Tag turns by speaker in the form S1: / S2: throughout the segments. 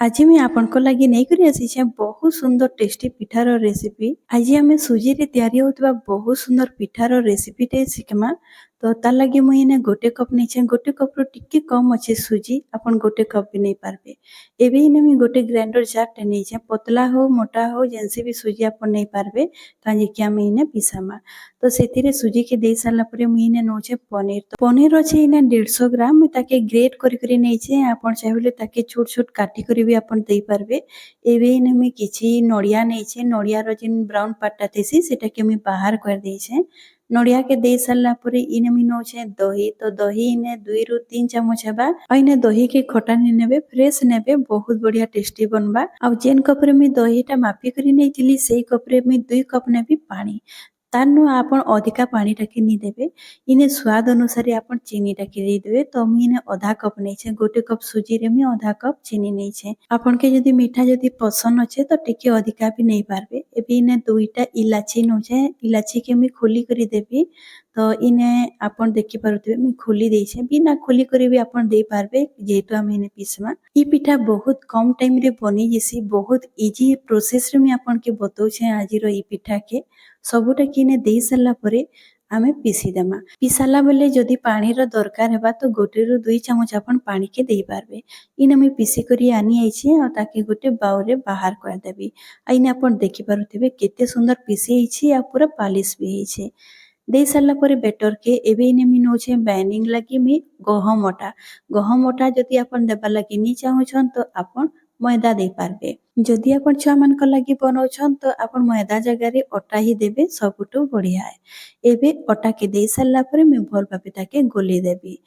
S1: आज मैं आपनको लगी नहीं करी आसी बहुत सुंदर टेस्टी पिठार रेसिपी। आज आम सुजी रे तैयारी होता बहुत सुंदर पिठार रेसिपी टे शिखमा। तो तार लगी मुझे गोटे कप नहीं गोटे कप रू टिके कम अच्छे सुजी अपन गोटे कप भी नहीं पारबे। एवं मुझे गोटे ग्राइंडर जार टे नहीं पतला हो मोटा हो जैसे भी सुजी अपन नहीं पारबे कहीं आम इने पिसामा। तो से सुजी के दे सारापर मुझे नौचे पनीर। तो पनीर अच्छे इना 150 ग्राम ताके ग्रेट करी नहीं आपन चाहिए ताके छोट छोट काटी करी भी अपन दे पारबे। एवं मुझे किसी नड़िया नहीं नड़ियार जिन ब्राउन पार्टा थी सेटा के मुझे बाहर कर देछे। नड़िया के दे सारापर इने मुझे नौचे दही। तो दही इने 2 ରୁ 3 चामच हेबा। इने दही के खटा नहीं नेबे फ्रेश नेबे बहुत बढ़िया टेस्टी बनबा। आ जेन कप रे मुझे दहीटा मापी करी नहीं से कप रे मुझे 2 कप नेबी पानी। तानु आपण अधिका पानी टाके नी देबे। इने स्वाद अनुसार आपण चीनी टाके दे देबे। तो मी इने आधा कप नहीं छे गोटे कप सुजी रे मी आधा कप चीनी नहीं छे। आपण के जदी मीठा जदी पसंद अच्छे तो टिके अधिका भी नहीं पारबे। एबे इने 2टा इलाची नोचे इलाची के मी खोली करी देबी। तो इने आपण देखि पारुथिबे मी खोली देछे बिना खोली करी भी आपण दे पारबे जेहेतु हम इने पिसमा। ई पिठा बहुत कम टाइम रे बनी जेसी बहुत इजी प्रोसेस रे मी आपण के बतौ छे आज रो ई पिठा के सबुटा किने दे सारा परे आमे पीसी देमा। पिसाला बेले जदि पानी रो दरकार हेबा तो 1 ରୁ 2 चामच आपण पानी के दे पारबे। इने मैं पीसी करी आनी आइछि आ ताके गोटे बाउल रे बाहर कर देबी। आ इने आपण देखि पारुथिबे केते सुंदर पीसी आइछि आ पूरा पालिश भी आइछि। दे सारा परे बेटर के एबे इने मी नोचे बाइंडिंग लगी मी गहम अटा जदि आपण देबा लगी नी चाहुछन तो आपण मैदा दे पारबे। जदि आपण छुआ मान को लगी बनाउछन तो आपण मैदा जगह रे अटा ही देबे सबुटो बढ़िया है। एबे अटा के दे सारा परे मैं भल भाबे ताके गोली देबी।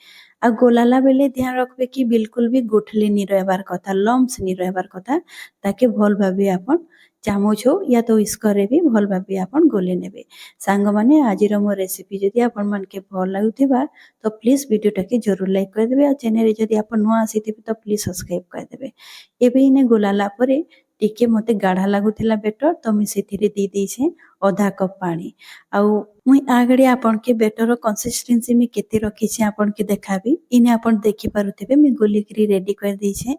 S1: आ गोलाला बेले ध्यान रखबे कि बिल्कुल भी गुठली नी रहबार कथा लम्स नी रहबार कथा ताके भल भाबे आपण चामच हो या तो इसकरे भी भल भाबे आपण गोली नेबे। सांग माने आज मो रेसिपी जदि आपण मन के भल लागुथिबा तो प्लीज वीडियो टाके जरूर लाइक कर देबे। आ चैनल रे जदि आपण नुआ आसीथिबे तो प्लीज सब्सक्राइब कर देबे। एबे इने गोलाला परे टिके मते गाढ़ा लागुथिला बेटर तो मी सेथिरे दे देछे आधा कप पानी। आउ मुई आगडे आपण के बेटर कंसिस्टेंसी में केते रखी छे आपण के देखाबी। इने आपण देखि पारुथिबे मी गोली करी रेडी कर देछे।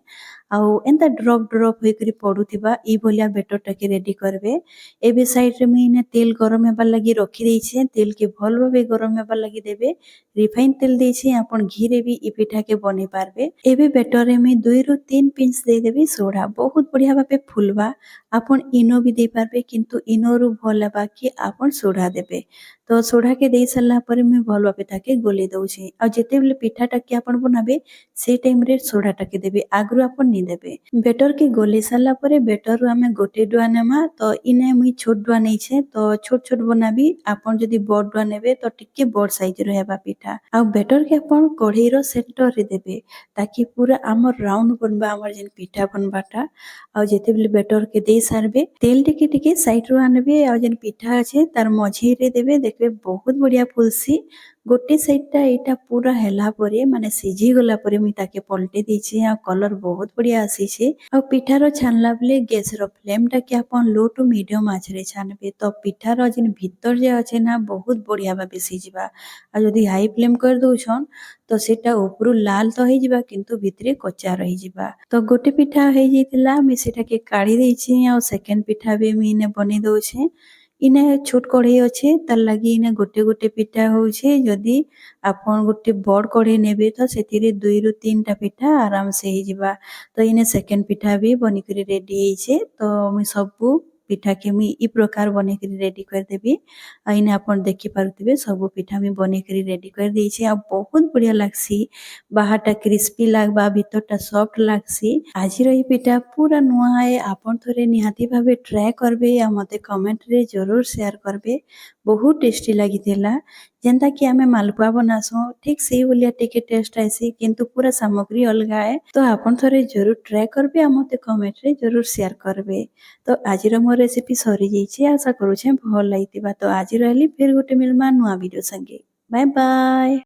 S1: आउ एंता ड्रॉप ड्रॉप होई करी पडुथिबा ई बोलिया बेटर टाके रेडी करबे। एबे साइड रे मी इने तेल गरम हेबा लगी रखी देछे तेल के भल भाबे गरम हेबा लगी देबे। रिफाइन तेल देछे आपण घी रे भी ई पिठा के बने पारबे। एबे बेटर रे मी 2 ରୁ 3 पिंच दे देबी सोडा बहुत बढ़िया भाबे फुलबा। आपण इनो भी दे पारबे किंतु इनो रु भल हेबा कि आपण सोडा देबे। तो सोडा के दे सारा पर मैं भल भाबे ताके गोली दउछे। आ जेते बेले पिठा टाके आपण बनाबे से टाइम रे सोडा टाके देबे आगरु आपण नी देबे। बेटर के गोली सारा पर बेटर रु हमें गोटे डुआ नेमा। तो इने मुई छोट डुआ नहीं छे तो छोट छोट बनाबी आपण जदि बड़ डुआ नेबे तो टिके बड़ साइज रो हेबा पिठा। आ बेटर के आपण कढ़ई रो सेंटर रे देबे ताकि पूरा हमर राउंड बनबा हमर जेन पिठा बनबाटा। आ जेते बेले बेटर के दे सारबे तेल टिके टिके साइड रो आनबे आ जेन पिठा अछि तार मझी रे देबे देखबे बहुत बढ़िया फुलसी। गोटे साइडटा एटा पूरा हेला परे माने सिझी गला परे मी ताके पलटे देछि आ कलर बहुत बढ़िया आसीछे। आ पिठार छानला बेले गैस रो फ्लेम टा के अपन लो टू मीडियम आंच रे छानबे तो पिठार जिन भीतर जे अछि ना बहुत बढ़िया भाबे सिझिबा। आ जदि हाई फ्लेम कर दोछन तो सेटा ऊपरू लाल तो हे जिबा किंतु भितरे कच्चा रही जिबा। तो गोटे पिठा हे जैतिला मी सेटा के काढी देछि आ सेकंड पिठा भी मी ने बने दोछे। इने छोट कढ़ई अच्छे तार लगी इने गोटे गोटे पिठा होउछे। जदि आपण गोटे बड़ कढ़ई नेबे तो सेथिरे 2 ରୁ 3 टा पिठा आराम से हे जिबा। तो इने सेकंड पिठा भी बनी करी रेडी हेइछे। तो मी सबु पिठा के मी ई प्रकार बने करी रेडी कर देबी। आ इने आपण देखि पारुथिबे सबु पिठा मी बने करी रेडी कर देइछे आ बहुत बढ़िया लागसी। बाहरटा क्रिस्पी लागबा भीतरटा सॉफ्ट लागसी। आज रही पिठा पूरा नुआ है आपण थोरे निहाती भाबे ट्राई करबे आ मते कमेंट रे जरूर शेयर करबे। बहुत टेस्टी लागिथिला जेंता कि आमे मालपुआ बनासो ठीक से बोलिया टिके टेस्ट आइसी किंतु पूरा सामग्री अलगा है। तो आपण थोरे जरूर ट्राई करबे आ मते कमेंट रे जरूर शेयर करबे। तो आज मो रेसिपी सरी जाइए आशा करूँ भल लगी। तो आज रही फिर गोटे मिलमा नुआ वीडियो संगे बाय बाय।